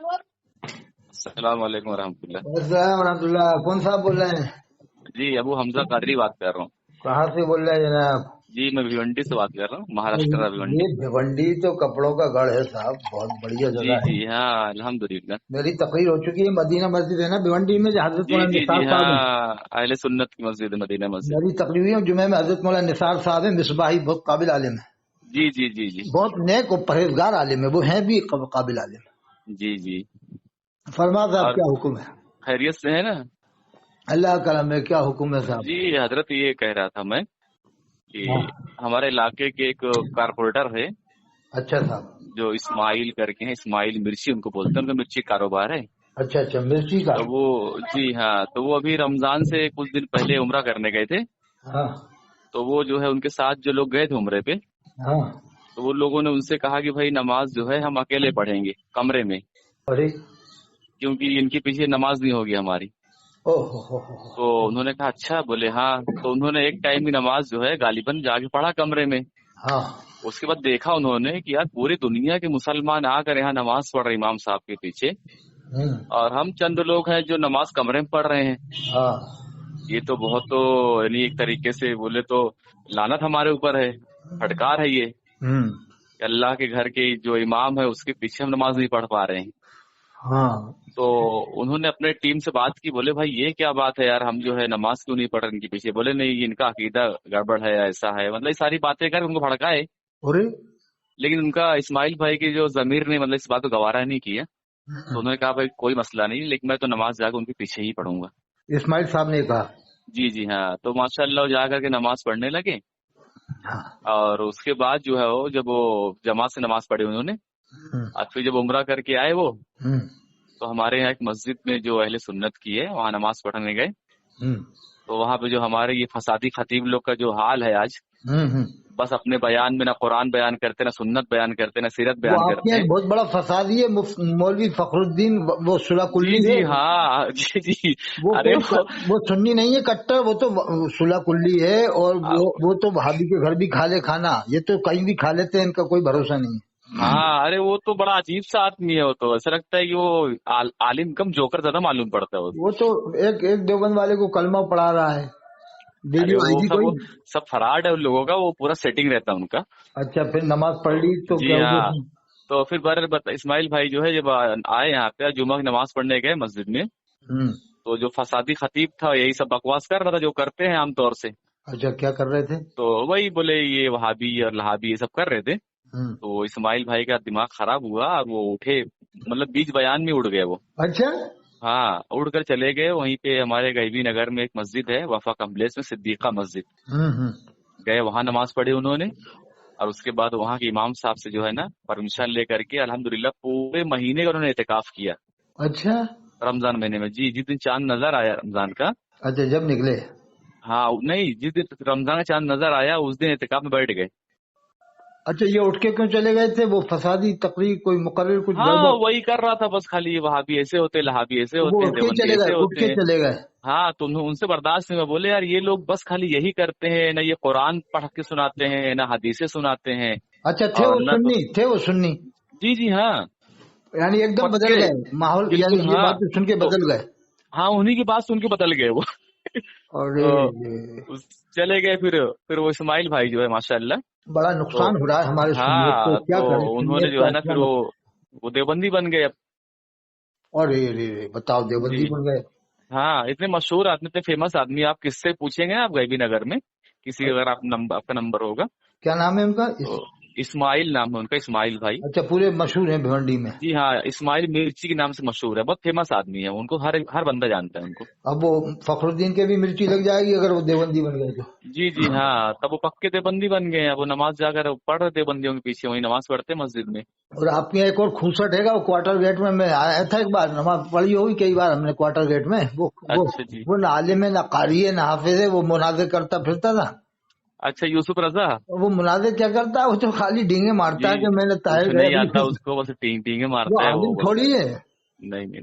السلام علیکم ورحمۃ اللہ. السلام ورحمۃ اللہ. کون صاحب بول رہے ہیں؟ جی ابو حمزہ قادری بات کر رہا ہوں. کہاں سے بول رہے ہیں جناب؟ جی میں بھیونڈی سے بات کر رہا ہوں, مہاراشٹر بھیونڈی. یہ بھیونڈی تو کپڑوں کا گڑھ ہے صاحب, بہت بڑھیا جی جگہ جی ہے. ہاں الحمدللہ. میری تقریر ہو چکی ہے. مدینہ مسجد ہے نا بھیونڈی میں, جو حضرت جی مولانا جی جی نثار صاحب ہیں. ہاں اہل سنت کی مسجد مدینہ مسجد. میری تقریر ہوئی ہے جمعے میں. حضرت مولانا نثار صاحب ہیں, مصباحی, بہت قابل عالم ہے. جی جی جی جی بہت نیک اور پرہیزگار عالم ہے, وہ ہیں بھی قابل عالم. جی جی. فرما صاحب اور کیا حکم ہے؟ خیریت سے ہے نا؟ اللہ کرم ہے. کیا حکم ہے صاحب؟ جی حضرت یہ کہہ رہا تھا میں کہ ہاں. ہمارے علاقے کے ایک کارپوریٹر ہے اچھا صاحب. جو اسماعیل کر کے ہیں, اسماعیل مرچی ان کو بولتے ہیں, ان کا مرچی کاروبار ہے. اچھا اچھا, مرچی کا. تو وہ جی ہاں, تو وہ ابھی رمضان سے کچھ دن پہلے عمرہ کرنے گئے تھے. ہاں تو وہ جو ہے ان کے ساتھ جو لوگ گئے تھے عمرے پہ, ہاں. تو وہ لوگوں نے ان سے کہا کہ بھائی نماز جو ہے ہم اکیلے پڑھیں گے کمرے میں, ارے کیونکہ ان کے پیچھے نماز نہیں ہوگی ہماری. او ہو. تو انہوں نے کہا اچھا, بولے ہاں. تو انہوں نے ایک ٹائم کی نماز جو ہے غالباً جا کے پڑھا کمرے میں. ہاں. اس کے بعد دیکھا انہوں نے کہ یار پوری دنیا کے مسلمان آ کر یہاں نماز پڑھ رہے امام صاحب کے پیچھے, ہوں. اور ہم چند لوگ ہیں جو نماز کمرے میں پڑھ رہے ہیں. ہاں. یہ تو بہت تو یعنی ایک طریقے سے بولے تو لعنت ہمارے اوپر ہے, پھٹکار ہے یہ ہوں. کہ اللہ کے گھر کے جو امام ہے اس کے پیچھے ہم نماز نہیں پڑھ پا رہے ہیں. ہاں. تو انہوں نے اپنے ٹیم سے بات کی, بولے بھائی یہ کیا بات ہے یار, ہم جو ہے نماز کیوں نہیں پڑھ رہے ان کے پیچھے. بولے نہیں, ان کا عقیدہ گڑبڑ ہے, ایسا ہے, مطلب یہ ساری باتیں کر ان کو بھڑکائے. ارے لیکن ان کا اسماعیل بھائی کی جو ضمیر نے مطلب اس بات کو گوارا نہیں کیا. تو انہوں نے کہا بھائی کوئی مسئلہ نہیں, لیکن میں تو نماز جا کے ان کے پیچھے ہی پڑھوں گا. اسماعیل صاحب نے کہا. جی جی ہاں. تو ماشاء اللہ جا کر کے نماز پڑھنے لگے, ہاں. اور اس کے بعد جو ہے وہ جب وہ جماعت سے نماز پڑھی انہوں نے, ہوں. اور پھر جب عمرہ کر کے آئے وہ, ہوں. تو ہمارے یہاں ایک مسجد میں جو اہل سنت کی ہے وہاں نماز پڑھنے گئے. ہوں. تو وہاں پہ جو ہمارے یہ فسادی خطیب لوگ کا جو حال ہے آج, ہوں. بس اپنے بیان میں نہ قرآن بیان کرتے, نہ سنت بیان کرتے, نہ سیرت وہ بیان آپ کے کرتے ہیں. ایک بہت بڑا فسادی ہے مولوی فخر الدین, وہ صلح جی کلی جی ہے. ہاں جی جی. وہ ارے وہ سنی نہیں ہے کٹر, وہ تو صلح کلی ہے. اور وہ تو بھابھی کے گھر بھی کھا لے کھانا, یہ تو کہیں بھی کھا لیتے ہیں, ان کا کوئی بھروسہ نہیں ہے. ہاں ارے وہ تو بڑا عجیب سا آدمی ہے. وہ تو ایسا لگتا ہے کہ وہ عالم کم جوکر زیادہ معلوم پڑتا ہے. وہ تو ایک دیوبند والے کو کلمہ پڑھا رہا ہے. ارے ویڈیو آئی وہ تھی کوئی. سب فراڈ ہے ان لوگوں کا, وہ پورا سیٹنگ رہتا ہے ان کا. اچھا, پھر نماز پڑھ لی تو جی کیا ہوا؟ ہاں. تو پھر اسماعیل بھائی جو ہے جب آئے یہاں پہ جمعہ کی نماز پڑھنے گئے مسجد میں, ہوں. تو جو فسادی خطیب تھا یہی سب بکواس کر رہا تھا جو کرتے ہیں عام طور سے. اچھا, کیا کر رہے تھے؟ تو وہی بولے یہ وہابی اور لہابی یہ سب کر رہے تھے. ہوں. تو اسماعیل بھائی کا دماغ خراب ہوا اور وہ اٹھے, مطلب بیچ بیان میں اڑ گئے وہ. اچھا. ہاں اڑ کر چلے گئے. وہیں پہ ہمارے غیبی نگر میں ایک مسجد ہے وفا کمپلیکس میں, صدیقہ مسجد, ہوں. گئے وہاں نماز پڑھی انہوں نے. اور اس کے بعد وہاں کے امام صاحب سے جو ہے نا پرمیشن لے کر کے الحمدللہ پورے مہینے کا انہوں نے اعتکاف کیا اچھا. رمضان مہینے میں. جی جس دن چاند نظر آیا رمضان کا, اچھا, جب نکلے. ہاں نہیں جس دن رمضان کا چاند نظر آیا اس دن اعتکاف میں بیٹھ گئے. اچھا, یہ اٹھ کے کیوں چلے گئے تھے؟ وہ فسادی تقریر کوئی مقرر کچھ ہاں گڑبڑ؟ وہی کر رہا تھا بس خالی, وہابی ایسے ہوتے, لہابی ایسے وہ ہوتے ہیں, اٹھ کے دیوبندی چلے گئے, ایسے اٹھ ہوتے کے ہیں. چلے گئے. ہاں تو ان سے برداشت نہیں. میں بولے یار یہ لوگ بس خالی یہی کرتے ہیں, نہ یہ قرآن پڑھ کے سناتے ہیں, نہ حدیثیں سناتے ہیں, اچھا, تھے اور وہ نہ تو. سنی, تھے وہ سنی. جی جی ہاں یعنی ایک دم بدل پکے گئے ماحول, یعنی بالکل. یہ ہاں بات سن کے تو بدل گئے. ہاں انہیں کی بات سن کے بدل گئے وہ. اور تو چلے گئے. پھر وہ اسماعیل بھائی جو ہے ماشاء اللہ, بڑا تو نقصان ہو رہا ہے ہمارے سنیت کو, ہاں کیا تو کریں انہوں نے سنیت جو کا ہے نا اتنا پھر وہ دیوبندی بن گئے اب. اور بتاؤ, دیوبندی جی بن گئے. ہاں اتنے مشہور آدمی, اتنے فیمس آدمی, آپ کس سے پوچھیں گے آپ غیبی نگر میں کسی, اگر آپ کا نمبر ہوگا. کیا نام ہے ان کا؟ تو اسماعیل نام ہے ان کا, اسماعیل بھائی. اچھا, پورے مشہور ہیں بھیونڈی میں. جی ہاں اسماعیل مرچی کے نام سے مشہور ہے, بہت فیمس آدمی ہے, ان کو ہر بندہ جانتا ہے ان کو. اب وہ فخر الدین کے بھی مرچی لگ جائے گی اگر وہ دیوبندی بن گئے تو. جی جی ہاں تب وہ پکے دیوبندی بن گئے ہیں. اب وہ نماز جا کر پڑھ رہے دیوبندیوں کے پیچھے, وہی نماز پڑھتے مسجد میں. اور آپ کے یہاں ایک اور کھوسٹ ہے گا, وہ کوارٹر گیٹ میں آیا تھا ایک بار, نماز پڑھی ہوگی کئی بار ہم نے کوارٹر گیٹ میں. اچھا جی. وہ نہ عالم ہے, نہ قاری ہے, نہ حافظ ہے, وہ مناظر کرتا پھرتا تھا. اچھا یوسف رضا. وہ مناظر کیا کرتا ہے, وہ تو خالی ڈینگے مارتا جی ہے کہ میں نے کچھ طاہر نہیں گئے. آتا اس کو, بس ٹینگے وہ مارتا ہے وہ عالم بس. تھوڑی ہے. نہیں نہیں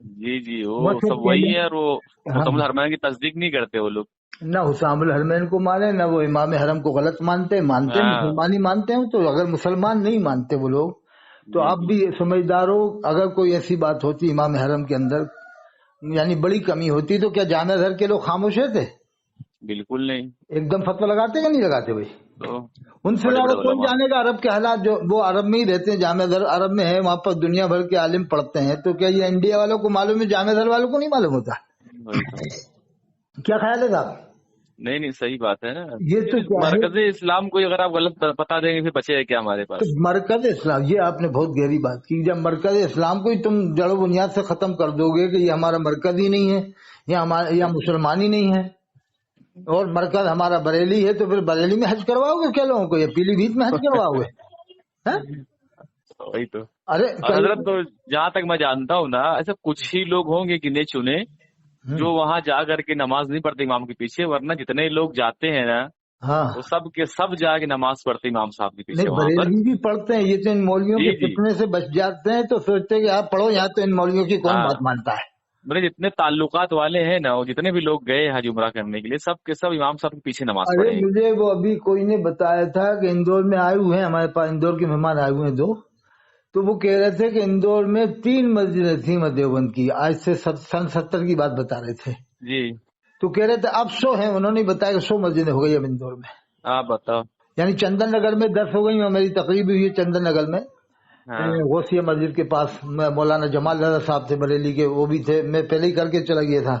جی جی وہ وہ تو سب وہی ہے، اور وہ ہاں، مسلمان حرمین کی تصدیق نہیں کرتے وہ لوگ. نہ حسام الحرمین کو مانے، نہ وہ امام حرم کو غلط مانتے ہاں مسلمان ہی مانتے ہیں. تو اگر مسلمان نہیں مانتے وہ لوگ، تو جی آپ جی بھی سمجھدار ہو. اگر کوئی ایسی بات ہوتی امام حرم کے اندر یعنی بڑی کمی ہوتی، تو کیا جامع گھر کے لوگ خاموش رہتے؟ بالکل نہیں. ایک دم فتویٰ لگاتے کہ نہیں لگاتے بھائی؟ تو ان سے بڑے زیادہ بڑے کون علماء. جانے گا عرب کے حالات؟ جو وہ عرب میں ہی رہتے ہیں، جامع گھر عرب میں ہے، وہاں پر دنیا بھر کے عالم پڑھتے ہیں. تو کیا یہ انڈیا والوں کو معلوم ہے، جامع گھر والوں کو نہیں معلوم ہوتا؟ وہی تو. کیا خیال ہے صاحب؟ نہیں نہیں، صحیح بات ہے نا. یہ تو کیا ہے مرکز اسلام کو اگر آپ غلط بتا دیں گے پھر بچے گا کیا ہمارے کہ پاس؟ مرکز اسلام، یہ آپ نے بہت گہری بات کی. جب مرکز اسلام کو ہی تم جڑ و بنیاد سے ختم کر دو گے کہ یہ ہمارا مرکز ہی نہیں ہے، یا مسلمان ہی نہیں ہے، اور مرکز ہمارا بریلی ہے، تو پھر بریلی میں حج کرواؤ گے کیا لوگوں کو، یا پیلی بھیت میں حج کرواؤ گے؟ ہاں؟ وہی تو. ارے اور حضرت تو جہاں تک میں جانتا ہوں نا، ایسے کچھ ہی لوگ ہوں گے گنے چنے جو وہاں جا کر کے نماز نہیں پڑھتے امام کے پیچھے، ورنہ جتنے لوگ جاتے ہیں نا ہاں وہ سب کے سب جا کے نماز پڑھتے امام صاحب کے پیچھے نہیں، وہاں پر. بریلوی بھی پڑھتے ہیں. یہ تو ان مولویوں جی کے جی. فتنے سے بچ جاتے ہیں، تو سوچتے ہیں کہ آپ پڑھو یہاں، تو ان مولویوں کی کون ہاں بات مانتا ہے. میرے جتنے تعلقات والے ہیں نا، وہ جتنے بھی لوگ گئے حج عمرہ کرنے کے لیے، سب کے سب امام صاحب کے پیچھے نماز ارے پڑھے ہیں. مجھے وہ ابھی کوئی نے بتایا تھا کہ اندور میں آئے ہوئے ہیں، ہمارے پاس اندور کے مہمان آئے ہوئے ہیں 2. تو وہ کہہ رہے تھے کہ اندور میں 3 مسجدیں تھیں دیوبند کی، آج سے سن 70 کی بات بتا رہے تھے. جی. تو کہہ رہے تھے اب 100 ہیں، انہوں نے بتایا کہ 100 مسجدیں ہو گئی اب اندور میں. آپ بتاؤ. یعنی چندن نگر میں 10 ہو گئی، اور میری تقریب ہوئی ہے چندن نگر میں ہاں غوثیہ مسجد کے پاس. مولانا جمال رضا صاحب تھے بریلی کے، وہ بھی تھے. میں پہلے ہی کر کے چلا گیا تھا،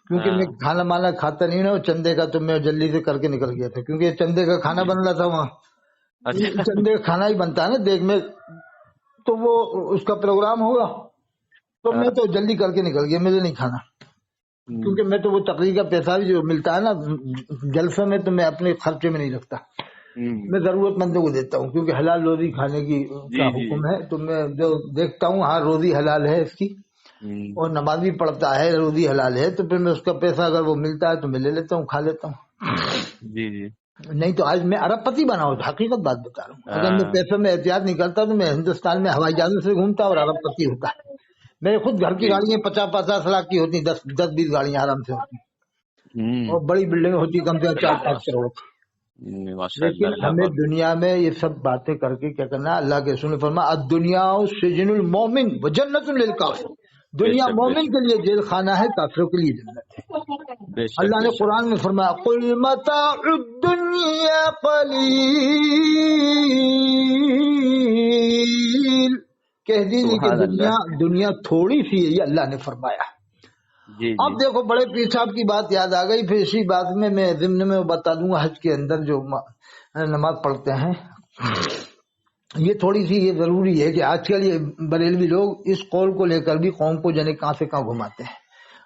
کیونکہ ہاں. میں کھانا مانا کھاتا نہیں نا چندے کا، تو میں جلدی سے کر کے نکل گیا تھا، کیونکہ چندے کا کھانا جی. بن رہا تھا وہاں. اچھا. چندے کا کھانا ہی بنتا ہے نا دیگ میں، تو وہ اس کا پروگرام ہوگا، تو ہاں. میں تو جلدی کر کے نکل گیا، مجھے نہیں کھانا. کیونکہ میں تو وہ تقریر کا پیسہ بھی جو ملتا ہے نا جلسوں میں، تو میں اپنے خرچے میں نہیں رکھتا، میں ضرورت مندوں کو دیتا ہوں، کیونکہ حلال روزی کھانے کی کا جی جی. حکم ہے. تو میں جو دیکھتا ہوں ہاں روزی حلال ہے اس کی، اور نماز بھی پڑھتا ہے، روزی حلال ہے، تو پھر میں اس کا پیسہ اگر وہ ملتا ہے تو میں لے لیتا ہوں، کھا لیتا ہوں. جی جی. نہیں تو آج میں ارب پتی بنا ہوں، حقیقت بات بتا رہا ہوں. اگر میں ہاں. پیسوں میں احتیاط نہیں کرتا تو میں ہندوستان میں ہوائی جہازوں سے گھومتا اور ارب پتی ہوتا. میرے خود گھر کی جی. گاڑیاں 50-50 لاکھ کی ہوتی، 10-20 گاڑیاں آرام سے ہوتی، اور بڑی بلڈنگیں ہوتی کم سے کم 4-5 کروڑ کی. ماشاء اللہ، لیکن اللہ ہمیں پاک. دنیا میں یہ سب باتیں کر کے کیا کرنا ہے؟ اللہ کے رسول نے فرمایا الدنیا سجن المومن وجنت للکافر. بے دنیا شک بے مومن شک کے لیے جیل خانہ ہے، کافروں کے لیے جنت ہے. بے شک اللہ بے نے شک. قرآن میں فرمایا قل متاع الدنیا قلیل، کہہ دیجیے کہ سبحان اللہ. دنیا تھوڑی سی ہے، یہ اللہ نے فرمایا. جی اب جی. دیکھو بڑے پیر صاحب کی بات یاد آ گئی، پھر اسی بات میں ضمن میں بتا دوں گا. حج کے اندر جو نماز پڑھتے ہیں، یہ تھوڑی سی یہ ضروری ہے کہ آج کل یہ بریلوی لوگ اس قول کو لے کر بھی قوم کو جانے کہاں سے کہاں گھماتے ہیں.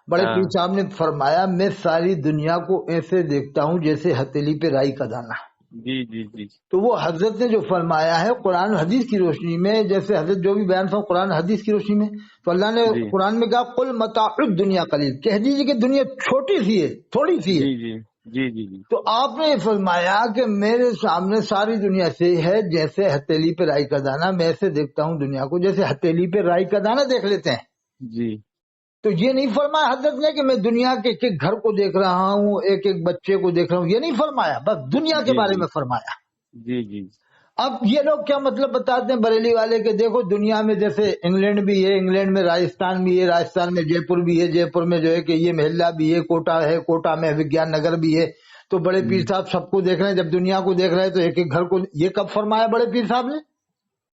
بڑے ہاں. پیر صاحب نے فرمایا میں ساری دنیا کو ایسے دیکھتا ہوں جیسے ہتھیلی پہ رائی کا دانہ. جی جی جی. تو وہ حضرت نے جو فرمایا ہے قرآن و حدیث کی روشنی میں، جیسے حضرت جو بھی بیان تھا قرآن و حدیث کی روشنی میں، تو اللہ نے جی قرآن میں کہا قل متاع الدنیا قلیل، کہہ دیجیے کہ دنیا چھوٹی سی ہے، تھوڑی سی ہے. جی جی جی جی جی. تو آپ نے یہ فرمایا کہ میرے سامنے ساری دنیا سے ہے جیسے ہتھیلی پہ رائی کا دانہ. میں ایسے دیکھتا ہوں دنیا کو جیسے ہتھیلی پہ رائی کا دانہ دیکھ لیتے ہیں. جی. تو یہ نہیں فرمایا حضرت نے کہ میں دنیا کے ایک ایک گھر کو دیکھ رہا ہوں، ایک ایک بچے کو دیکھ رہا ہوں، یہ نہیں فرمایا، بس دنیا کے جی بارے جی میں فرمایا. جی جی. اب یہ لوگ کیا مطلب بتاتے ہیں بریلی والے کہ دیکھو دنیا میں جیسے انگلینڈ بھی ہے، انگلینڈ میں راجستھان بھی ہے، راجستھان میں جے پور بھی ہے، جے پور میں جو ہے کہ یہ محلہ بھی ہے، کوٹا ہے، کوٹا میں وگیان نگر بھی ہے. تو بڑے پیر صاحب سب کو دیکھ رہے ہیں، جب دنیا کو دیکھ رہے ہیں تو ایک ایک گھر کو. یہ کب فرمایا بڑے پیر صاحب نے؟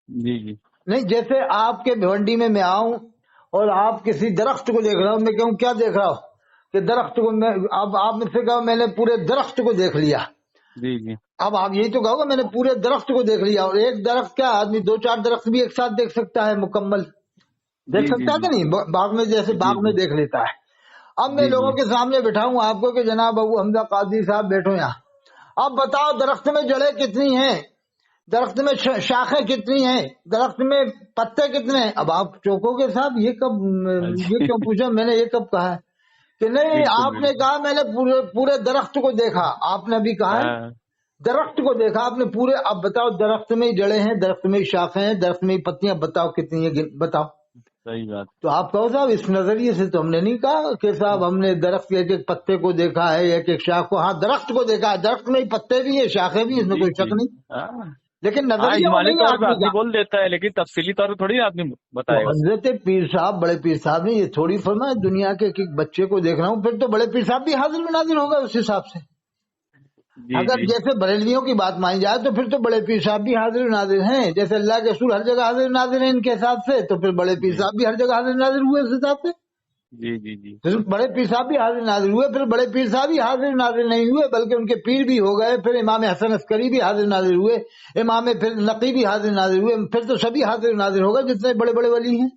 جی جی. نہیں جیسے آپ کے بھونڈی میں آؤں اور آپ کسی درخت کو دیکھ رہا ہوں، میں کہوں کیا دیکھ رہا ہوں کہ درخت کو. میں اب آپ مجھ سے کہو میں نے پورے درخت کو دیکھ لیا. جی جی. اب آپ یہی تو کہو گے میں نے پورے درخت کو دیکھ لیا. اور ایک درخت کیا آدمی 2-4 درخت بھی ایک ساتھ دیکھ سکتا ہے، مکمل دیکھ جی سکتا ہے جی. کہ نہیں؟ باغ میں جیسے جی باغ میں جی. دیکھ لیتا ہے. اب میں جی جی. لوگوں کے سامنے بٹھاؤں آپ کو کہ جناب ابو حمزہ قادری صاحب بیٹھو یہاں، اب بتاؤ درخت میں جڑیں کتنی ہیں، درخت میں شاخیں کتنی ہیں، درخت میں پتے کتنے ہیں. اب آپ چوکو گے صاحب یہ کیوں پوچھا میں نے، یہ کب کہا ہے کہ نہیں بالکل آپ نے بالکل. کہا میں نے پورے درخت کو دیکھا. آپ نے ابھی کہا ہے ہاں. درخت کو دیکھا آپ نے پورے. اب بتاؤ درخت میں ہی جڑیں ہیں، درخت میں ہی شاخیں ہیں، درخت میں ہی پتیاں، بتاؤ کتنی ہیں، بتاؤ. صحیح بات. تو آپ کہو صاحب اس نظریے سے تو ہم نے نہیں کہا کہ صاحب ہم نے درخت کے ایک ایک پتے کو دیکھا ہے، ایک ایک شاخ کو. ہاں درخت کو دیکھا ہے، درخت میں ہی پتے بھی ہیں، شاخیں بھی ہیں، اس میں جی کوئی شک جی. نہیں، ہاں لیکن ہاں، نظریہ وہ اجمالی نہیں ہے طور پہ آدمی آدمی کا. بول دیتا ہے لیکن تفصیلی طور پہ تھوڑی آدمی تو بتائے گا اس حضرت پیر صاحب، بڑے پیر صاحب نے یہ تھوڑی فرمایا دنیا کے ایک بچے کو دیکھ رہا ہوں، پھر تو بڑے پیر صاحب بھی حاضر و ناظر ہوگا اس حساب سے. کو. جی اگر جی جیسے بریلویوں کی بات مانی جائے تو پھر تو بڑے پیر صاحب بھی حاضر و ناظر ہیں، جیسے اللہ کے رسول ہر جگہ حاضر و ناظر ہیں ان کے حساب سے، تو پھر بڑے پیر جی صاحب بھی ہر جگہ حاضر و ناظر ہوئے اس حساب سے. جی جی جی. پھر بڑے پیر صاحب بھی حاضر نازل ہوئے، پھر بڑے پیر صاحب بھی حاضر نازل نہیں ہوئے بلکہ ان کے پیر بھی ہو گئے، پھر امام حسن عسکری بھی حاضر نازل ہوئے، امام پھر نقی بھی حاضر نازل ہوئے، پھر تو سبھی حاضر نازل ہو گئے جتنے بڑے بڑے ولی ہیں.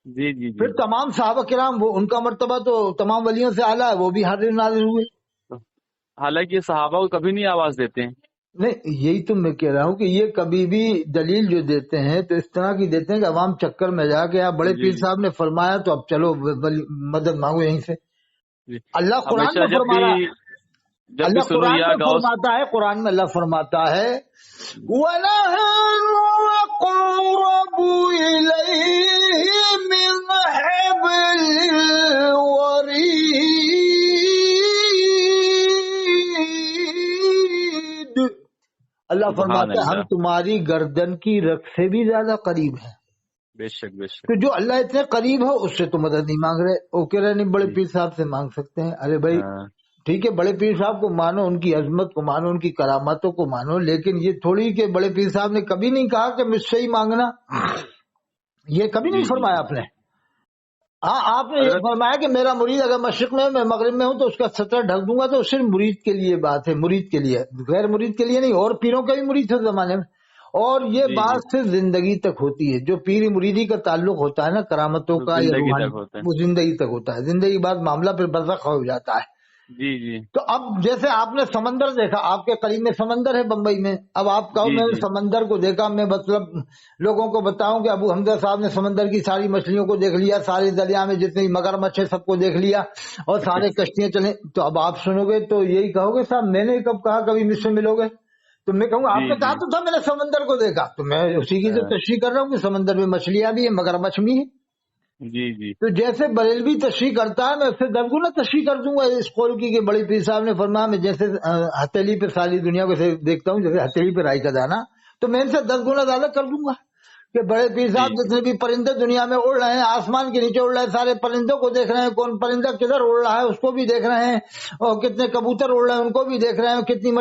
جی جی جی. پھر تمام صحابہ کرام، وہ ان کا مرتبہ تو تمام ولیوں سے اعلیٰ ہے، وہ بھی حاضر نازل ہوئے. حالانکہ یہ صحابہ کو کبھی نہیں آواز دیتے ہیں. نہیں یہی تو میں کہہ رہا ہوں کہ یہ کبھی بھی دلیل جو دیتے ہیں تو اس طرح کی دیتے ہیں کہ عوام چکر میں جا کے آپ بڑے جی پیر جی صاحب نے فرمایا تو اب چلو مدد مانگو یہیں سے. جی. اللہ قرآن ہمیشہ میں فرما رہا، جب بھی اللہ سنو قرآن یا میں غوث. فرماتا ہے، قرآن میں اللہ فرماتا ہے وَنَحْنُ أَقْرَبُ إِلَيْهِ مِنْ حَبْلِ الْوَرِيدِ. اللہ سبحان فرماتا ہے ہم اللہ. تمہاری گردن کی رگ سے بھی زیادہ قریب ہیں. بے شک بے شک. تو جو اللہ اتنے قریب ہو اس سے تو مدد نہیں مانگ رہے، وہ کہہ رہے نہیں بڑے جی. پیر صاحب سے مانگ سکتے ہیں. ارے بھائی ہاں. ٹھیک ہے، بڑے پیر صاحب کو مانو، ان کی عظمت کو مانو، ان کی کرامتوں کو مانو، لیکن یہ تھوڑی کہ بڑے پیر صاحب نے کبھی نہیں کہا کہ مجھ سے ہی مانگنا، یہ کبھی نہیں جی جی فرمایا جی. آپ نے. ہاں آپ نے یہ حضرت. فرمایا کہ میرا مرید اگر مشرق میں میں مغرب میں ہوں تو اس کا ستر ڈھک دوں گا، تو صرف مرید کے لیے بات ہے، مرید کے لیے، غیر مرید کے لیے نہیں. اور پیروں کے بھی مرید تھے اس زمانے میں، اور یہ جی جی. بات صرف زندگی تک ہوتی ہے. جو پیر مریدی کا تعلق ہوتا ہے نا کرامتوں تو کا یا زندگی روحانی، تک ہوتا ہے. وہ زندگی تک ہوتا ہے. زندگی بعد معاملہ پھر برزخ ہو جاتا ہے. جی جی تو اب جیسے آپ نے سمندر دیکھا، آپ کے قریب میں سمندر ہے بمبئی میں، اب آپ کہو جی میں نے جی. سمندر کو دیکھا، میں مطلب لوگوں کو بتاؤں کہ ابو حمزہ صاحب نے سمندر کی ساری مچھلیوں کو دیکھ لیا، سارے دریا میں جتنے مگر مچھ ہے سب کو دیکھ لیا اور سارے کشتیاں چلیں، تو اب آپ سنو گے تو یہی کہو گے صاحب میں نے کب کہا کبھی مجھ سے ملو گے؟ تو میں کہوں گا آپ جی نے کہا جی. تو تھا میں نے سمندر کو دیکھا، تو میں اسی کی تو ہاں. تشریح کر رہا ہوں کہ سمندر میں مچھلیاں بھی ہیں، مگر مچھ بھی ہیں. جی جی. تو جیسے بریلوی تشریح کرتا ہے میں اس سے 10 گنا تشریح کر دوں گا اس قول کی کہ بڑی پیر صاحب نے فرمایا. میں جیسے ہتھیلی پہ ساری دنیا کو دیکھتا ہوں جیسے ہتھیلی پہ رائی کا دانا، تو میں ان سے 10 گنا زیادہ کر دوں گا کہ بڑے پیر جی صاحب جتنے بھی پرندے دنیا میں اڑ رہے ہیں، آسمان کے نیچے اڑ رہے ہیں، سارے پرندوں کو دیکھ رہے ہیں، کون پرندہ کدھر اڑ رہا ہے اس کو بھی دیکھ رہے ہیں، اور کتنے کبوتر اڑ رہے ہیں ان کو بھی دیکھ رہے ہیں، کتنی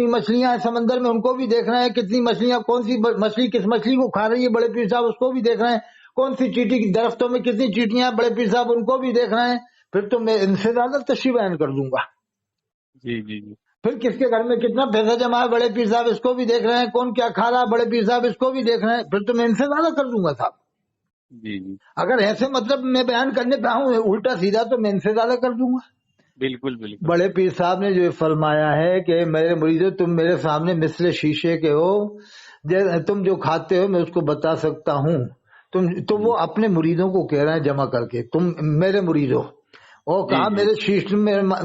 مچھلیاں ہیں سمندر میں ان کو بھی دیکھ رہے ہیں، کتنی مچھلیاں، کون سی مچھلی کس مچھلی کو کھا رہی ہے بڑے پیر صاحب اس کو بھی دیکھ رہے ہیں، کون سی چیٹی درختوں میں کتنی چیٹیاں بڑے پیر صاحب ان کو بھی دیکھ رہے ہیں. پھر تو میں ان سے زیادہ تشریح بیان کر دوں گا. جی جی جی. پھر کس کے گھر میں کتنا پیسہ جمع ہے بڑے پیر صاحب اس کو بھی دیکھ رہے ہیں، کون کیا کھا رہا ہے بڑے پیر صاحب اس کو بھی دیکھ رہے ہیں. پھر تو میں ان سے زیادہ کر دوں گا صاحب. جی جی. اگر ایسے مطلب میں بیان کرنے پہ آؤں الٹا سیدھا تو میں ان سے زیادہ کر دوں گا. بالکل بالکل. بڑے پیر صاحب نے جو فرمایا ہے کہ میرے مریدو تم میرے سامنے مثل شیشے کے ہو، تم جو کھاتے ہو میں اس کو بتا سکتا ہوں. تو وہ اپنے مریدوں کو کہہ رہے ہیں جمع کر کے تم میرے مرید ہو، اور جی کہا جی.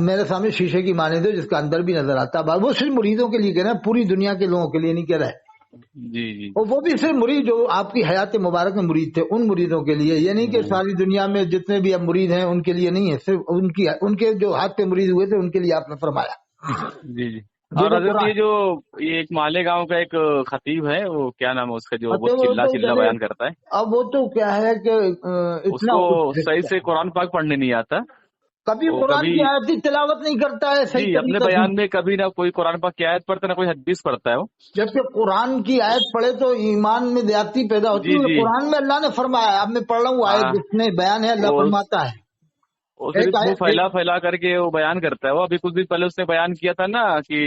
میرے سامنے شیشے کی مانند ہو جس کا اندر بھی نظر آتا ہے. وہ صرف مریدوں کے لیے کہہ رہے ہیں، پوری دنیا کے لوگوں کے لیے نہیں کہہ رہے. جی جی. اور وہ بھی صرف مرید جو آپ کی حیات مبارک میں مرید تھے ان مریدوں کے لیے، یہ نہیں کہ ساری دنیا میں جتنے بھی اب مرید ہیں ان کے لیے نہیں ہے، صرف ان کے جو ہاتھ پہ مرید ہوئے تھے ان کے لیے آپ نے فرمایا. جی جی. یہ اور تو حضرت قرآن. یہ ایک مالے گاؤں کا ایک خطیب ہے، وہ کیا نام ہے اس کا، جو اچھا بہت وہ چلا تو چلا چلے، بیان کرتا ہے. اب وہ تو کیا ہے کہ اس اتنا کو اٹھ صحیح پھرتا سے ہے، قرآن پاک پڑھنے نہیں آتا. کبھی وہ قرآن کبھی کی آیتی تلاوت نہیں کرتا ہے جی صحیح اپنے طریقے سے. بیان میں کبھی نہ کوئی قرآن پاک کی آیت پڑھتا نہ کوئی حدیث پڑھتا ہے وہ. جبکہ قرآن کی آیت پڑھے تو ایمان میں زیادتی پیدا ہوتی جی ہے. جی. قرآن میں اللہ نے فرمایا، اب میں پڑھ رہا ہوں آیت ہاں. جس میں بیان ہے، اللہ وہ فرماتا ہے وہ ایک صرف منہ آیت پھیلا پھیلا کر کے وہ بیان کرتا ہے. وہ ابھی کچھ دن پہلے اس نے بیان کیا تھا نا کہ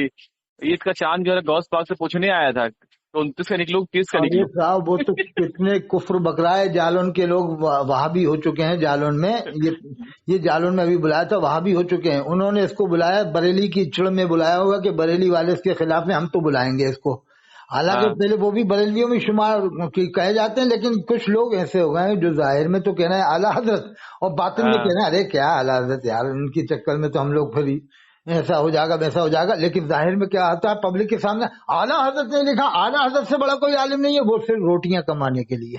عید کا چاند جو ہے غوث پاک سے پوچھنے آیا تھا تو 29 کا نکلوں 30 کا ارے نکلوں. صاحب وہ تو کتنے کفر بکرائے جالون کے لوگ وہاں بھی ہو چکے ہیں. جالون میں یہ جالون میں ابھی بلایا تھا، وہاں بھی ہو چکے ہیں. انہوں نے اس کو بلایا بریلی کی چڑ میں بلایا ہوگا کہ بریلی والے اس کے خلاف میں ہم تو بلائیں گے اس کو. حالانکہ ہاں. پہلے وہ بھی بریلیوں میں شمار کہے جاتے ہیں، لیکن کچھ لوگ ایسے ہو گئے ہیں جو ظاہر میں تو کہنا ہے اعلیٰ حضرت اور باطن میں ہاں. کہنا ہے ارے کیا اعلیٰ حضرت یار، ان کی چکر میں تو ہم لوگ پھر ایسا ہو جائے گا ویسا ہو جائے گا. لیکن ظاہر میں کیا آتا ہے پبلک کے سامنے اعلیٰ حضرت نے لکھا، اعلیٰ حضرت سے بڑا کوئی عالم نہیں ہے، وہ صرف روٹیاں کمانے کے لیے.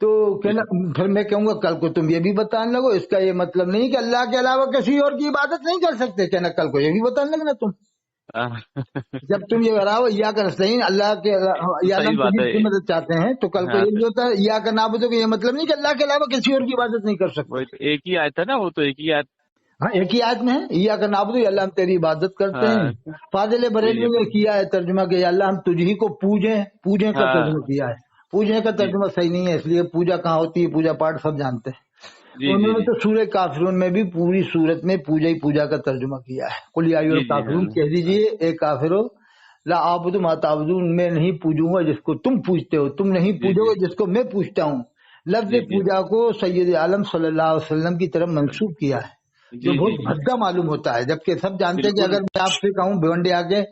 تو کہنا پھر میں کہوں گا کل کو تم یہ بھی بتانے لگو اس کا یہ مطلب نہیں کہ اللہ کے علاوہ کسی اور کی عبادت نہیں کر سکتے، کہنا کل کو یہ بھی بتانے لگنا تم جب تم یہ کراؤ یا کر صحیح اللہ کے یا صحیح ہم بات ہے. کی مدد چاہتے ہیں تو کل کو ہاں یہ بھی ہوتا ہے یا کا نابودوں کا یہ مطلب نہیں کہ اللہ کے علاوہ کسی اور کی عبادت نہیں کر سکتے. وہی تو ایک ہی آیت ہے نا، وہ تو ایک ہی آیت. ہاں ایک ہی آیت میں ہے یا کا نابودو اللہ ہم تیری عبادت کرتے ہیں. فاضل بریلوی نے کیا ہے ترجمہ کہ یا اللہ ہم تجھ ہی کو پوجیں کا ترجمہ کیا ہے. پوجنے کا ترجمہ صحیح نہیں ہے، اس لیے پوجا کہاں ہوتی ہے، پوجا پاٹ سب جانتے ہیں. انہوں نے تو سورہ کافرون میں بھی پوری صورت میں پوجا کا ترجمہ کیا ہے. قل یا ایھا الکافرون کہہ دیجئے اے کافرو لا اعبد ما تعبدون، میں نہیں پوجوں گا جس کو تم پوجتے ہو، تم نہیں پوجو گے جس کو میں پوجتا ہوں. لفظ پوجا کو سید عالم صلی اللہ علیہ وسلم کی طرف منسوب کیا ہے جو بہت بھدا معلوم ہوتا ہے، جبکہ سب جانتے ہیں کہ اگر میں آپ سے کہوں بھیونڈے آ کے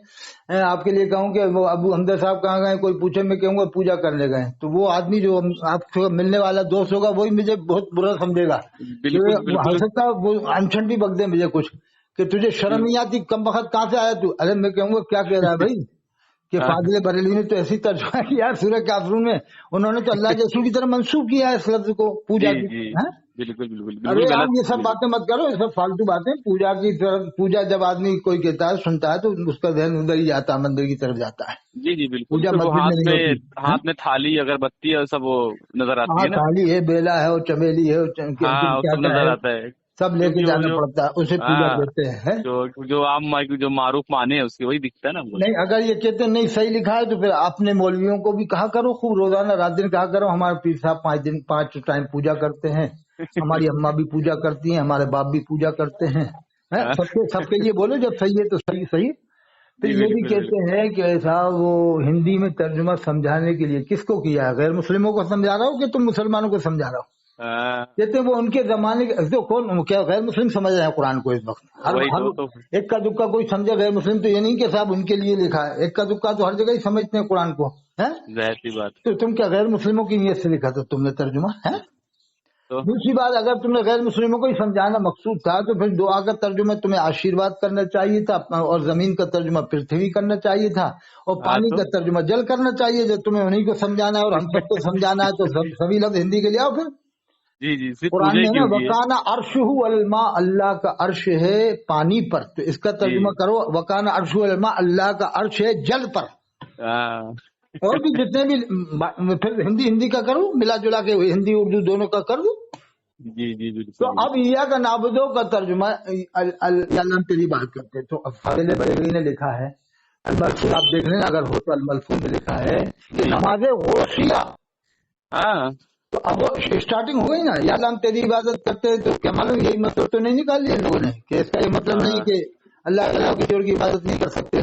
آپ کے لیے کہوں کہ وہ ابو حمزہ صاحب کہاں گئے، کوئی پوچھے میں کہوں گا پوجا کرنے گئے، تو وہ آدمی جو آپ سے ملنے والا دوست ہوگا وہی مجھے بہت برا سمجھے گا. ہو سکتا ہے وہ انچھن بھی بک دے مجھے کچھ کہ تجھے شرم نہیں آتی، کم وقت کہاں سے آیا تو. ارے میں کہوں گا کیا کہہ رہا ہے بھائی کہ فاضل بریلوی نے تو ایسی ترجمہ کیا سورہ کافرون میں، انہوں نے تو اللہ کے رسول کی طرف منسوب کیا ہے اس لفظ کو پوجا کی. بالکل ارے آپ یہ سب باتیں مت کرو، یہ سب فالتو باتیں. پوجا کی طرف پوجا جب آدمی کوئی کہتا ہے سنتا ہے تو اس کا ذہن ادھر ہی جاتا ہے، مندر کی طرف جاتا ہے. جی بالکل. پوجا مسجد میں نہیں ہوتی. ہاتھ میں تھالی اگربتی اور سب وہ نظر آتی ہے نا، تھالی ہے، بیلا ہے اور چمیلی ہے سب نظر آتا ہے، سب لے کے جانا پڑتا ہے، اسے پوجا کہتے ہیں. جو عام جو معروف معنی ہے اس کے وہی دکھتا ہے نا. نہیں اگر یہ کہتے نہیں صحیح لکھا ہے تو پھر اپنے مولویوں کو بھی کہا کرو خوب روزانہ رات دن کہا کرو ہمارے پیر صاحب 5 ٹائم پوجا کرتے ہیں، ہماری اماں بھی پوجا کرتی ہیں، ہمارے باپ بھی پوجا کرتے ہیں. سب کے لیے بولو جب صحیح ہے تو صحیح. پھر یہ بھی کہتے ہیں کہ صاحب وہ ہندی میں ترجمہ سمجھانے کے لیے کس کو کیا ہے، غیر مسلموں کو سمجھا رہا ہو کہ تم مسلمانوں کو سمجھا رہا ہو. کہتے ہیں وہ ان کے زمانے کے کون کیا غیر مسلم سمجھ رہے ہیں قرآن کو اس وقت. ایک کا دکا کوئی سمجھے غیر مسلم تو یہ نہیں کہ صاحب ان کے لیے لکھا ہے، ایک کا دکا تو ہر جگہ ہی سمجھتے ہیں قرآن کو. تو تم کیا غیر مسلموں کی نیت سے لکھا تھا تم نے ترجمہ ہے؟ دوسری بات اگر تم نے غیر مسلموں کو ہی سمجھانا مقصود تھا تو پھر دعا کا ترجمہ تمہیں آشیرواد کرنا چاہیے تھا، اور زمین کا ترجمہ پرتھوی کرنا چاہیے تھا، اور پانی کا ترجمہ جل کرنا چاہیے. جو تمہیں انہیں کو سمجھانا ہے اور ہم سب کو سمجھانا ہے تو سبھی لفظ ہندی کے لیے آؤ. پھر قرآن میں نا وکانا عرشہ الماء، اللہ کا عرش ہے پانی پر، تو اس کا ترجمہ کرو وکانا عرشہ الماء، اللہ کا عرش ہے جل پر. اور بھی جتنے بھی پھر ہندی کا کرو، ملا جلا کے ہندی اردو دونوں کا کر دو. تو اب یا کا نابودوں کا ترجمہ اللہ تیری بات کرتے. تو فاضل بریلوی نے لکھا ہے الملفوظ، آپ دیکھ لیں اگر ہو تو الملفوظ میں لکھا ہے کہ نماز غوثیہ. تو اب اسٹارٹنگ ہو گئی نا، یا اللہ ہم تیری عبادت کرتے ہیں، تو کیا معلوم یہی مطلب تو نہیں نکال لیا لوگوں نے کہ اس کا یہ مطلب نہیں کہ اللہ تعالیٰ کسی اور کی عبادت نہیں کر سکتے.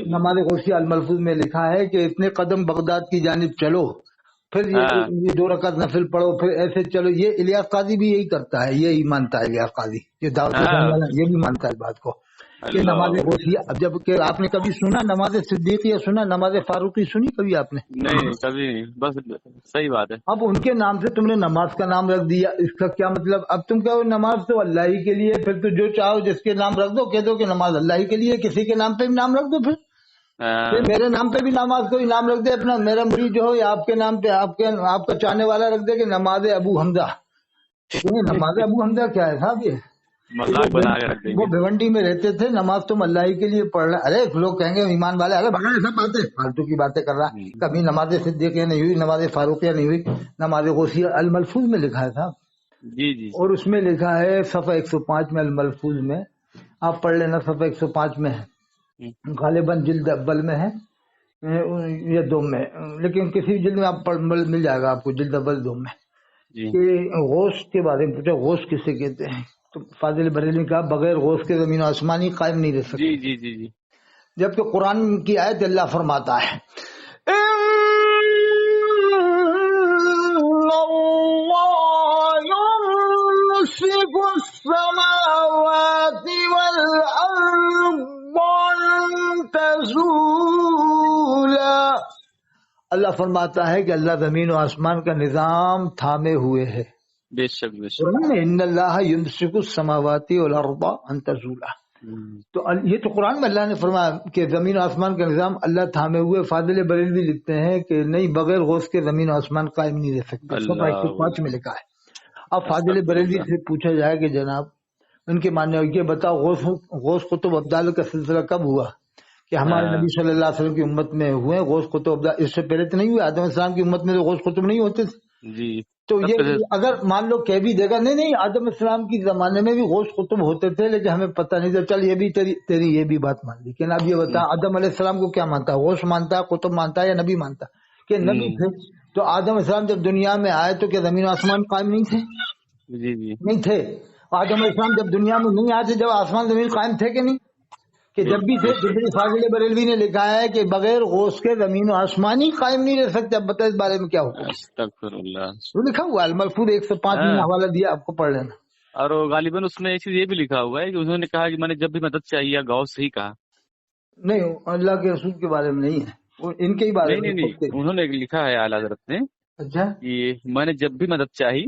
نماز غوثیہ الملفوظ میں لکھا ہے کہ اتنے قدم بغداد کی جانب چلو، پھر یہ 2 رکعت نفل پڑھو، پھر ایسے چلو. یہ الیاس قاضی بھی یہی کرتا ہے، یہی مانتا ہے الیاس قاضی، یہ دعوت والا یہ بھی مانتا ہے اس بات کو کہ نماز غوثیہ. جب کہ آپ نے کبھی سنا نماز صدیقیہ سنا، نماز فاروقی سنی کبھی آپ نے؟ نہیں کبھی نہیں. بس صحیح بات ہے. اب ان کے نام سے تم نے نماز کا نام رکھ دیا، اس کا کیا مطلب؟ اب تم کہو نماز تو اللہ ہی کے لیے، پھر تو جو چاہو جس کے نام رکھ دو، کہہ دو کہ نماز اللہ ہی کے لیے، کسی کے نام پہ بھی نام رکھ دو. پھر میرے نام پہ بھی نماز کوئی نام رکھ دے اپنا، میرا مرید جو ہو یا آپ کے نام پہ آپ کا چاہنے والا رکھ دے کہ نماز ابو حمزہ. نماز ابو حمزہ کیا ہے صاحب؟ یہ وہ بھیونڈی میں رہتے تھے، نماز تم اللہ ہی کے لیے پڑھ رہے. ارے لوگ کہیں گے ایمان والے ارے بھگا سب باتیں فالتو کی باتیں کر رہا. کبھی نماز صدیقیہ نہیں ہوئی، نماز فاروقیہ نہیں ہوئی، نماز غوثیہ الملفوظ میں لکھا ہے صاحب. اور اس میں لکھا ہے صفحہ 105 میں الملفوظ میں، آپ پڑھ لینا، صفحہ 105 میں ہے، غالباً جلد اول میں ہے یا دوم میں، لیکن کسی جلد میں آپ مل جائے گا آپ کو، جلد اول دوم میں. کہ غوث کے بارے میں پوچھا غوث کسے کہتے ہیں، تو فاضل بریلوی نے کہا بغیر غوث کے زمین و آسمانی قائم نہیں رہ سکتے. جبکہ قرآن کی آیت اللہ فرماتا ہے السماوات والارض تزولا. اللہ فرماتا ہے کہ اللہ زمین و آسمان کا نظام تھامے ہوئے ہے. بے شک ان اللہ یمسک السماوات والارض ان تزولا. تو یہ تو قرآن میں اللہ نے فرمایا کہ زمین و آسمان کا نظام اللہ تھامے ہوئے. فاضل بریلوی لکھتے ہیں کہ نہیں، بغیر غوث کے زمین و آسمان قائم نہیں رہ سکتے. صفحہ 105 میں لکھا ہے. اب فاضل بریلوی سے پوچھا جائے کہ جناب ان کے ماننے یہ بتاؤ غوث قطب ابدال کا سلسلہ کب ہوا کہ ہمارے نبی صلی اللہ علیہ وسلم کی امت میں ہوئے غوث قطب ابدال؟ اس سے پہلے تو نہیں ہوئے. آدم علیہ السلام کی امت میں تو غوث قطب نہیں ہوتے تھے جی. تو یہ اگر مان لو کہہ بھی دے گا نہیں آدم علیہ السلام کی زمانے میں بھی غوث قطب ہوتے تھے لیکن ہمیں پتہ نہیں تھا. چل یہ بھی تیری یہ بھی بات مان لی. لیکن اب یہ بتا آدم علیہ السلام کو کیا مانتا ہے؟ غوث مانتا ہے، قطب مانتا ہے یا نبی مانتا ہے؟ کہ نبی تھے. تو آدم علیہ السلام جب دنیا میں آئے تو کیا زمین و آسمان قائم نہیں تھے؟ جی جی نہیں تھے. آدم علیہ السلام جب دنیا میں نہیں آئے تھے جب آسمان زمین قائم تھے کہ نہیں؟ کہ جب بھی تھے. فاضل بریلوی نے لکھا ہے کہ بغیر غوث کے زمین و آسمان ہی قائم نہیں رہ سکتے. اب بتا اس بارے میں کیا ہوگا؟ استغفر اللہ. وہ لکھا ہوا المحفوظ 105 میں حوالہ دیا، آپ کو پڑھ لینا. اور غالباً اس میں ایک چیز یہ بھی لکھا ہوا ہے کہ انہوں نے کہا کہ میں نے جب بھی مدد چاہیے غوث سے ہی کہا. نہیں اللہ کے رسول کے بارے میں نہیں ہے، وہ ان کے ہی بارے میں. نہیں انہوں نے لکھا ہے اعلیٰ حضرت نے. اچھا کہ میں نے جب بھی مدد چاہی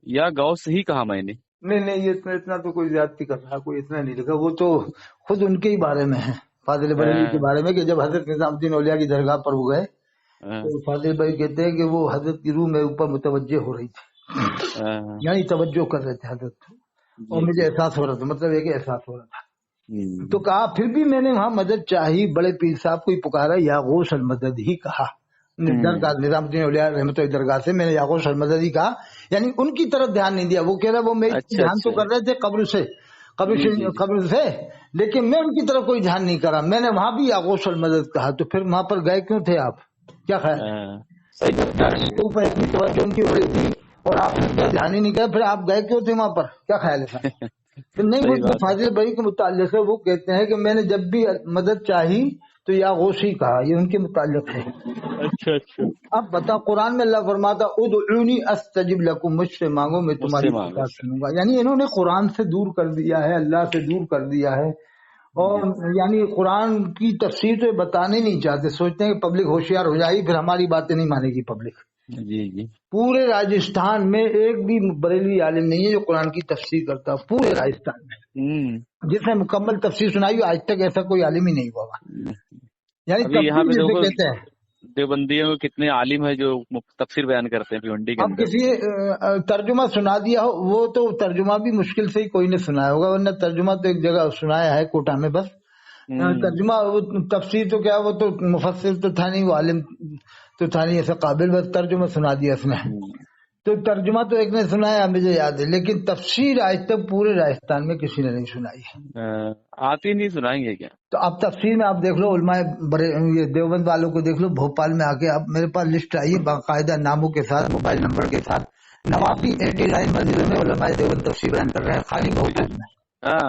یا غوث سے ہی کہا میں نے. نہیں یہ اتنا تو کوئی زیادتی کر رہا، کوئی اتنا نہیں لکھا. وہ تو خود ان کے ہی بارے میں ہے، فاضل بریلوی کے بارے میں، کہ جب حضرت نظام الدین اولیاء کی درگاہ پر وہ گئے تو فاضل بھائی کہتے ہیں کہ وہ حضرت کی روح میں اوپر متوجہ ہو رہی تھی، یعنی توجہ کر رہے تھے حضرت، اور مجھے احساس ہو رہا تھا. مطلب یہ کہ احساس ہو رہا تھا. تو کہا پھر بھی میں نے وہاں مدد چاہی، بڑے پیر صاحب کو ہی پکارا، یا غوث المدد ہی کہا. درگاہ نظام الدین اولیاء رحمۃ اللہ درگاہ سے میں نے یا غوث المدد ہی کہا، یعنی ان کی طرف دھیان نہیں دیا. وہ کہہ رہا وہ میری دھیان تو کر رہے تھے قبر سے لیکن میں ان کی طرف کوئی دھیان نہیں کرا. میں نے وہاں بھی یا غوث المدد کہا. تو پھر وہاں پر گئے کیوں تھے آپ؟ کیا خیال اوپر اتنی توجہ ان کی ہو رہی تھی اور آپ نے دھیان ہی نہیں کیا، پھر آپ گئے کیوں تھے وہاں پر؟ کیا خیال ہے؟ پھر نہیں وہ فاضل بھائی کے متعلق ہے، وہ کہتے ہیں کہ میں نے جب بھی مدد چاہی تو یا غوث ہی کہا. یہ ان کے متعلق ہے. اچھا. اب بتا قرآن میں اللہ فرماتا ادعونی استجب لکم، مجھ سے مانگو میں تمہاری پکار سنوں گا. یعنی انہوں نے قرآن سے دور کر دیا ہے، اللہ سے دور کر دیا ہے، اور یعنی قرآن کی تفسیر تو بتانے نہیں چاہتے. سوچتے ہیں کہ پبلک ہوشیار ہو جائے گی پھر ہماری باتیں نہیں مانے گی پبلک. جی پورے راجستھان میں ایک بھی بریلوی عالم نہیں ہے جو قرآن کی تفسیر کرتا، پورے راجستھان میں جس نے مکمل تفسیر سنائی ہو آج تک ایسا کوئی عالم ہی نہیں ہوا. یعنی یہاں پہ جسے کہتے ہیں دیوبندیوں میں کتنے عالم ہے جو تفسیر بیان کرتے ہیں بھیونڈی کے اب اندر. کسی ترجمہ سنا دیا ہو، وہ تو ترجمہ بھی مشکل سے ہی کوئی نے سنایا ہوگا، ورنہ ترجمہ تو ایک جگہ سنایا ہے کوٹا میں بس. ترجمہ تفسیر تو کیا، وہ تو مفسر تو تھا نہیں، وہ عالم تو تھا نہیں ایسا قابل، بس ترجمہ سنا دیا اس نے. تو ترجمہ تو ایک نے سنایا مجھے یاد ہے، لیکن تفسیر آج تک پورے راجستھان میں کسی نے نہیں سنائی. آتی نہیں سنائیں گے کیا؟ تو اب تفسیر میں آپ دیکھ لو، علماء یہ دیوبند والوں کو دیکھ لو، بھوپال میں آ کے اب میرے پاس لسٹ آئی ہے باقاعدہ ناموں کے ساتھ، موبائل نمبر کے ساتھ. 89 مسجدوں میں علماء دیوبند تفسیر بیان کر رہے ہیں، خالی بھوپال میں.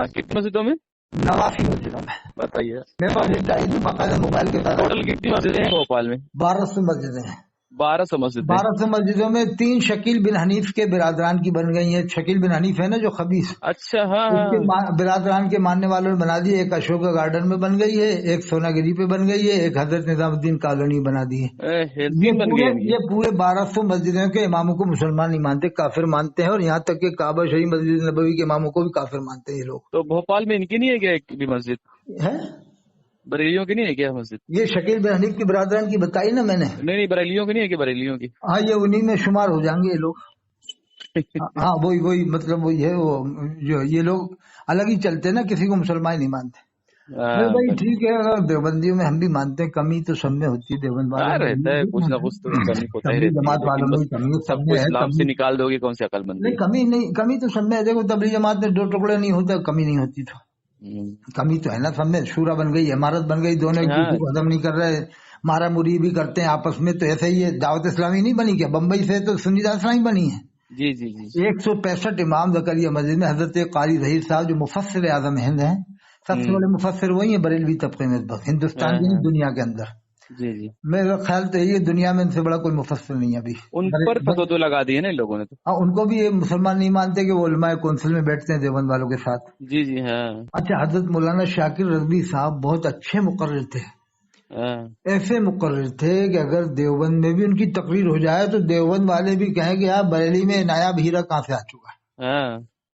کتنی مسجدوں میں؟ 89 مسجدوں میں. بتائیے. میرے پاس لسٹ آئی ہے باقاعدہ موبائل کے ساتھ. ٹوٹل کتنی مسجدیں ہیں بھوپال میں؟ 1200 مسجدیں ہیں. 1200 مسجد. 1200 مسجدوں میں 3 شکیل بن حنیف کے برادران کی بن گئی ہیں. شکیل بن حنیف ہے نا جو خبیث، اچھا اس کے برادران کے ماننے والوں نے بنا دی. ایک اشوکا گارڈن میں بن گئی ہے، ایک سونا گری پہ بن گئی ہے، ایک حضرت نظام الدین کالونی بنا دی ہے. یہ پورے 1200 مسجدوں کے اماموں کو مسلمان نہیں مانتے، کافر مانتے ہیں، اور یہاں تک کہ کعبہ شریف مسجد نبوی کے اماموں کو بھی کافر مانتے ہیں یہ لوگ. تو بھوپال میں ان کی نہیں ہے کیا ایک بھی مسجد ہے؟ بریلیوں کی نہیں ہے کیا مسجد؟ یہ شکیل بن حنیف کے برادران کی بتائی نا میں نے. نہیں بریلیوں کی نہیں ہے کہ بریلیوں کی؟ ہاں یہ انہی میں شمار ہو جائیں گے یہ لوگ. ہاں وہی مطلب وہی ہے، وہ جو یہ لوگ الگ ہی چلتے ہیں نا، کسی کو مسلمان نہیں مانتے. بھائی ٹھیک ہے، اگر دیوبندیوں میں ہم بھی مانتے ہیں، کمی تو سب میں ہوتی ہے. دیوبند والوں رہتا ہے کچھ نہ کچھ تو کمی ہوتا ہی رہتی ہے، جماعت والوں میں کمی سب کو اسلام سے نکال دو گے کون سے عقل مند؟ نہیں کمی تو سب میں ہے. دیکھو تبلیغ جماعت میں 2 ٹکڑے نہیں ہوتے، کمی نہیں ہوتی. تو کمی تو ہے نا سب میں. شورا بن گئی، عمارت بن گئی، دونوں ایک دوسرے کو ہضم نہیں کر رہے، مارا مری بھی کرتے ہیں آپس میں. تو ایسا ہی ہے. دعوت اسلامی نہیں بنی کیا؟ بمبئی سے تو سنی دعوت اسلامی بنی ہے. جی 165 امام زکریا مسجد میں. حضرت قاری ظہیر صاحب جو مفسر اعظم ہند ہیں، سب سے بڑے مفسر وہی ہیں بریلوی طبقے میں ہندوستان کی دنیا کے اندر. جی میرا خیال تو یہ دنیا میں ان سے بڑا کوئی مفسر نہیں ہے ابھی. ان پر فتوی لگا دی ہے نا ان لوگوں نے. ہاں ان کو بھی یہ مسلمان نہیں مانتے کہ وہ علماء کونسل میں بیٹھتے ہیں دیوبند والوں کے ساتھ. جی ہاں. اچھا حضرت مولانا شاکر رضوی صاحب بہت اچھے مقرر تھے. ایسے مقرر تھے کہ اگر دیوبند میں بھی ان کی تقریر ہو جائے تو دیوبند والے بھی کہیں کہ یار بریلی میں نایاب ہیرا کہاں سے آ چکا ہے.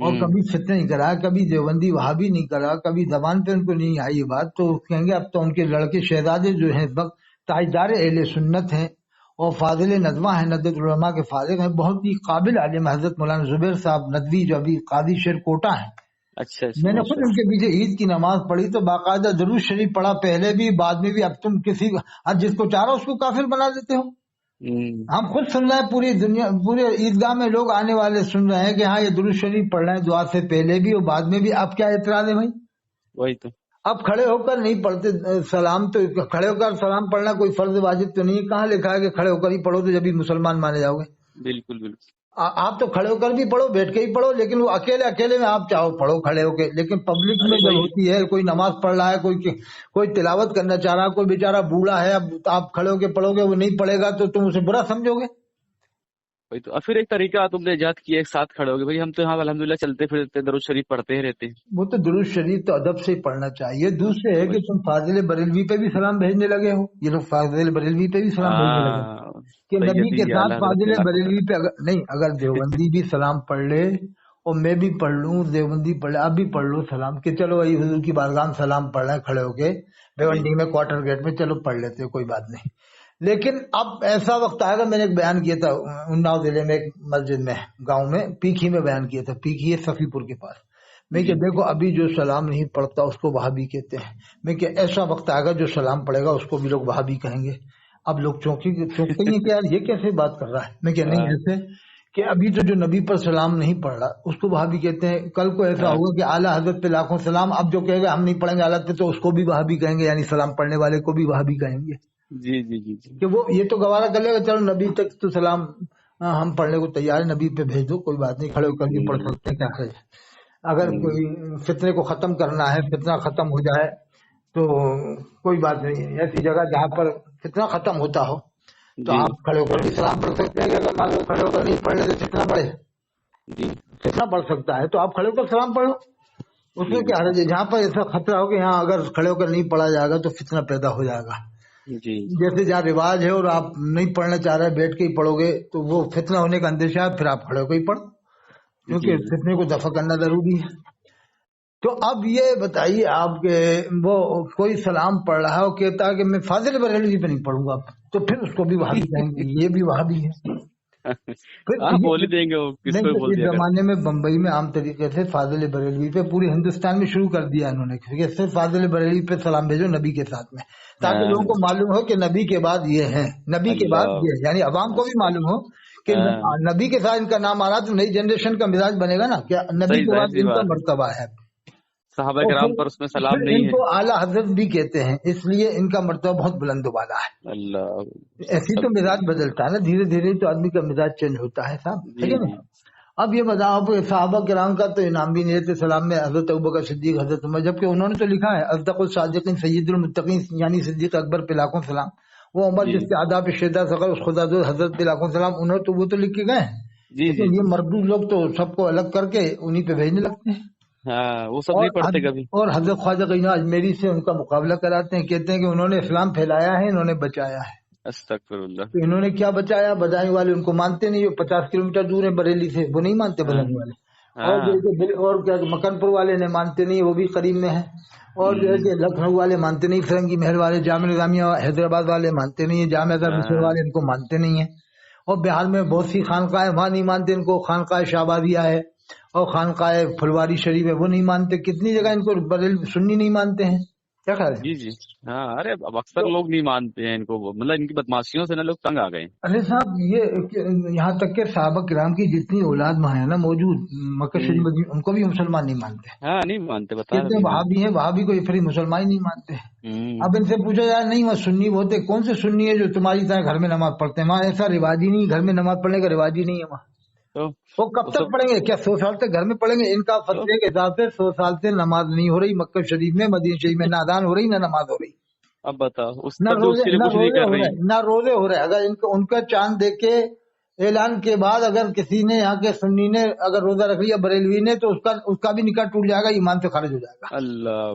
اور کبھی فتنہ نہیں کرا، کبھی دیوبندی وہابی نہیں کرا، کبھی زبان پہ ان کو نہیں آئی یہ بات، تو کہیں گے اب تو ان کے لڑکے شہزادے جو ہیں اس وقت تاجدار اہل سنت ہیں اور فاضل ندوہ ہیں، ندوۃ العلماء کے فاضل ہیں، بہت ہی قابل عالم حضرت مولانا زبیر صاحب ندوی جو ابھی قاضی شیر کوٹا ہیں. اچھا اچھا میں نے ماشاء خود ان کے پیچھے عید کی نماز پڑھی تو باقاعدہ درود شریف پڑھا، پہلے بھی بعد میں بھی. اب تم کسی جس کو چاہو اس کو کافر بنا دیتے ہو. اللہ. ہم خود سن رہے ہیں، پوری دنیا پورے عیدگاہ میں لوگ آنے والے سن رہے ہیں کہ ہاں یہ درود شریف پڑھ رہے ہیں دعا سے پہلے بھی اور بعد میں بھی. اب کیا اعتراض ہے بھائی؟ وہی تو. اب کھڑے ہو کر نہیں پڑھتے سلام، تو کھڑے ہو کر سلام پڑھنا کوئی فرض واجب تو نہیں. کہاں لکھا ہے کہ کھڑے ہو کر ہی پڑھو تو جب بھی مسلمان مانے جاؤ گے؟ بالکل بالکل. آپ تو کھڑے ہو کر بھی پڑھو، بیٹھ کے ہی پڑھو، لیکن وہ اکیلے میں آپ چاہو پڑھو کھڑے ہو کے. لیکن پبلک میں ارے جب بھائی ہوتی ہے، کوئی نماز پڑھ رہا ہے، کوئی تلاوت کرنا چاہ رہا ہے، کوئی بیچارہ بوڑھا ہے، اب آپ کھڑے ہو کے پڑھو گے، وہ نہیں پڑھے گا تو تم اسے برا سمجھو گے. وہی تو. اور پھر ایک طریقہ تم نے ایجاد کیا ایک ساتھ کھڑے ہو گے. بھائی ہم تو یہاں الحمدللہ چلتے پھرتے درود شریف پڑھتے ہی رہتے ہیں. وہ تو درود شریف تو ادب سے ہی پڑھنا چاہیے. دوسرے ہے کہ تم فاضل بریلوی پہ بھی سلام بھیجنے لگے ہو. یہ لوگ فاضل بریلوی پہ بھی سلام بھیجنے لگے کہ نبی کے سیدی ساتھ اعلیٰ حضرت پہ فاضل لاکھوں بریلوی پہ نہیں، اگر دیوبندی بھی سلام پڑھ لے اور میں بھی پڑھ لوں، دیوبندی پڑھ لے، آپ بھی پڑھ لو سلام کہ چلو بھائی حضور کی بارگاہ میں سلام پڑھ رہے ہیں کھڑے ہو کے بھیونڈی میں کوارٹر گیٹ میں، چلو پڑھ لیتے کوئی بات نہیں. لیکن اب ایسا وقت آئے گا، میں نے ایک بیان کیا تھا اناؤ ضلع میں ایک مسجد میں گاؤں میں پیکھی میں بیان کیا تھا. پیکھی ہے صفی پور کے پاس. میں کہ دیکھو ابھی جو سلام نہیں پڑھتا اس کو وہابی کہتے ہیں. میں کہ ایسا وقت آئے گا جو سلام پڑھے گا اس کو بھی لوگ وہابی کہیں گے. اب لوگ چونکتے ہیں کہ یار یہ کیسے بات کر رہا ہے. میں کہ نہیں، ایسے کہ ابھی تو جو نبی پر سلام نہیں پڑھ رہا اس کو وہابی کہتے ہیں. کل کو ایسا ہوگا کہ اعلیٰ حضرت پہ لاکھوں سلام، اب جو کہے گا ہم نہیں پڑھیں گے اعلیٰ پہ تو اس کو بھی وہابی کہیں گے، یعنی سلام پڑھنے والے کو بھی وہابی کہیں گے. جی جی جی جی. کہ وہ یہ تو گوارا کر لے گا چلو نبی تک تو سلام ہم پڑھنے کو تیار ہے، نبی پہ بھیج دو کوئی بات نہیں، کھڑے ہو کر بھی پڑھ سکتے ہیں، کیا ہے. اگر کوئی فتنے کو ختم کرنا ہے، فتنہ ختم ہو جائے تو کوئی بات نہیں. ایسی جگہ جہاں پر فتنہ ختم ہوتا ہو تو آپ کھڑے ہو کر بھی سلام پڑھ سکتے ہیں. اگر مان لو کھڑے ہو کر نہیں پڑھنے سے فتنہ بڑھے، فتنہ بڑھ سکتا ہے، تو آپ کھڑے ہو کر سلام پڑھو. اس میں کیا حرج ہے؟ جہاں پر ایسا خطرہ ہو کہ یہاں اگر کھڑے ہو کر نہیں پڑھا جائے گا تو فتنہ پیدا ہو جائے گا. جیسے جہاں رواج ہے اور آپ نہیں پڑھنا چاہ رہے بیٹھ کے ہی پڑھو گے تو وہ فتنہ ہونے کا اندیشہ ہے، پھر آپ کھڑے ہو کے ہی پڑھو کیونکہ فتنے کو دفع کرنا ضروری ہے. تو اب یہ بتائیے آپ کہ وہ کوئی سلام پڑھ رہا ہے اور کہتا ہے کہ میں فاضل بریلوی پہ نہیں پڑھوں گا، تو پھر اس کو بھی وہابی کہیں گے، یہ بھی وہابی ہے. بول ہی دیں گے وہ کس کو بول اس دیا کرتے. زمانے میں بمبئی میں عام طریقے سے فاضل بریلوی پہ پورے ہندوستان میں شروع کر دیا انہوں نے کہ صرف فاضل بریلوی پہ سلام بھیجو نبی کے ساتھ میں، تاکہ لوگوں کو معلوم ہو کہ نبی کے بعد یہ ہے، نبی کے بعد یہ ہے، یعنی عوام کو بھی معلوم ہو کہ نبی کے ساتھ ان کا نام آ رہا تو نئی جنریشن کا مزاج بنے گا نا، کیا نبی کے بعد ان کا مرتبہ ہے. صحابہ کرام پر اس میں سلام پھر نہیں ان ہے. کو اعلیٰ حضرت بھی کہتے ہیں، اس لیے ان کا مرتبہ بہت بلند و بالا ہے. اللہ ایسی تو مزاج بدلتا ہے نا، دھیرے دھیرے تو آدمی کا مزاج چینج ہوتا ہے صاحب، ٹھیک ہے نا. اب یہ بتاؤ آپ صحابہ کرام کا تو انعام بھی نہیں دیتے سلام میں، حضرت ابوبکر صدیق، حضرت عمر، جبکہ انہوں نے تو لکھا ہے اصدق الصادقین سید المتقین یعنی صدیق اکبر پہ لاکھوں سلام. وہ عمر جس کے آداب شدہ سقر اس خدا حضرت پہ لاکھوں سلام، انہوں تو وہ تو لکھ کے گئے ہیں. لیکن یہ مردود لوگ تو سب کو الگ کر کے انہی پہ بھیجنے لگتے ہیں. وہ سب نہیں پڑھتے کبھی. اور حضرت خواجہ قیوم اجمیری سے ان کا مقابلہ کراتے ہیں، کہتے ہیں کہ انہوں نے اسلام پھیلایا ہے، انہوں نے بچایا ہے. استغفر اللہ. تو انہوں نے کیا بچایا؟ بدائیں والے ان کو مانتے نہیں، وہ 50 کلومیٹر دور ہیں بریلی سے، وہ نہیں مانتے بدائیں والے. اور کیا مکن پور والے نے مانتے نہیں، وہ بھی قریب میں ہے. اور جو ہے کہ لکھنؤ والے مانتے نہیں، فرنگی محل والے، جامع نظامیہ حیدرآباد والے مانتے نہیں ہیں، جامع مصر والے ان کو مانتے نہیں ہیں. اور بہار میں بہت سی خانقاہیں وہاں نہیں مانتے ان کو، خانقاہ شہبازیہ ہے اور خانقاہ پھلواری شریف ہے، وہ نہیں مانتے. کتنی جگہ ان کو سنی نہیں مانتے ہیں. کیا خیال ہے؟ جی ارے اب اکثر لوگ نہیں مانتے ہیں ان کو، مطلب ان کی بدماشیوں سے نا لوگ تنگ آ گئے. ارے صاحب یہ یہاں تک کہ صحابہ کرام کی جتنی اولاد وہاں ہے نا موجود مکہ شریف میں، ان کو بھی مسلمان نہیں مانتے. نہیں مانتے، کتنے وہابی ہیں، وہابی کو پھر مسلمان ہی نہیں مانتے. اب ان سے پوچھا جائے نہیں وہ سنی ہوتے، کون سے سنی ہے جو تمہاری طرح گھر میں نماز پڑھتے ہیں؟ وہاں ایسا رواج ہی نہیں، گھر میں نماز پڑھنے کا رواج ہی نہیں ہے وہاں. وہ کب تک پڑھیں گے؟ کیا 100 سال تک گھر میں پڑھیں گے؟ ان کا فتوے کے حساب سے 100 سال سے نماز نہیں ہو رہی مکہ شریف میں، مدینہ شریف میں، نہ اذان ہو رہی نہ نماز ہو رہی. اب بتاؤ نہ روزے ہو رہے. اگر ان کا چاند دیکھ کے اعلان کے بعد اگر کسی نے یہاں کے سنی نے اگر روزہ رکھ لیا بریلوی نے تو اس کا بھی نکاح ٹوٹ جائے گا، ایمان سے خارج ہو جائے گا. اللہ